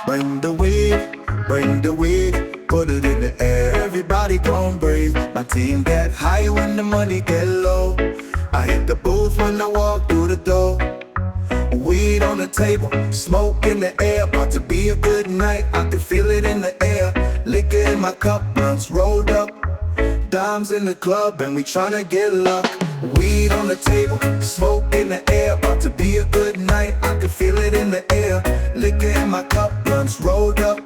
Bring the weed, put it in the air, everybody gon' breathe. My team get high when the money get low. I hit the booth when I walk through the door. Weed on the table, smoke in the air, about to be a good night, I can feel it in the air. Liquor in my cup, blunts rolled up, dimes in the club and we tryna get luck. Weed on the table, smoke in the air, about to be a good night, I can feel it in the air. Liquor in my cup, blunts rolled up,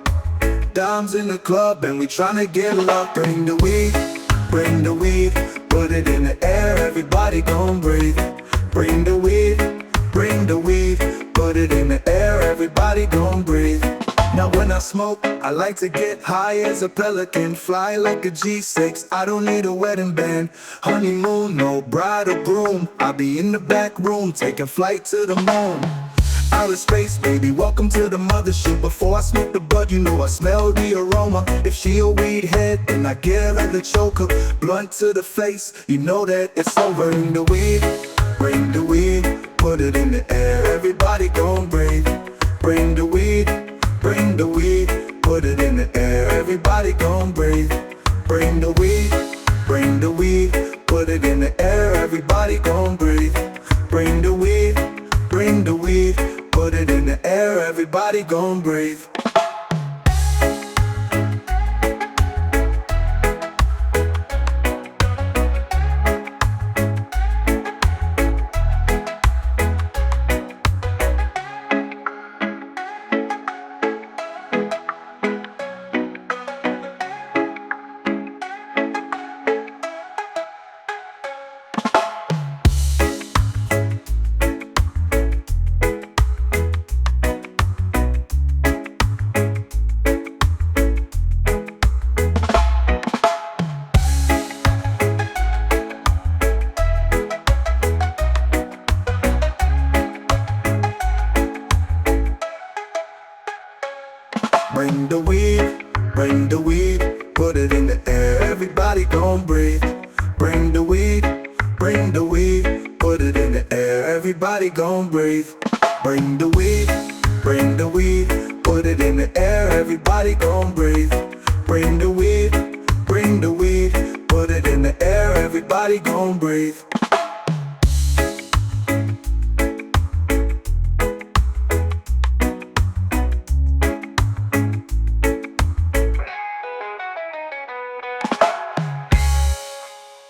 dimes in the club and we tryna get luck. Bring the weed, put it in the air, everybody gon' breathe. Bring the weed, put it in the air, everybody gon' breathe. Now when I smoke, I like to get high as a pelican, fly like a G6, I don't need a wedding band. Honeymoon, no bride or groom, I'll be in the back room, taking flight to the moon. Outer space, baby, welcome to the mothership. Before I smoke the bud, you know I smell the aroma. If she a weed head, then I get her the choker. Blunt to the face, you know that it's over. Bring the weed, put it in the air, everybody gon' breathe. Bring the weed, put it in the air, everybody gon' breathe. Bring the weed, put it in the air, everybody gon' breathe. Bring the weed, put it in the air, everybody gon' breathe. Bring the weed, put it in the air, everybody gon' breathe. Bring the weed, put it in the air, everybody gon' breathe. Bring the weed, put it in the air, everybody gon' breathe. Bring the weed, put it in the air, everybody gon' breathe.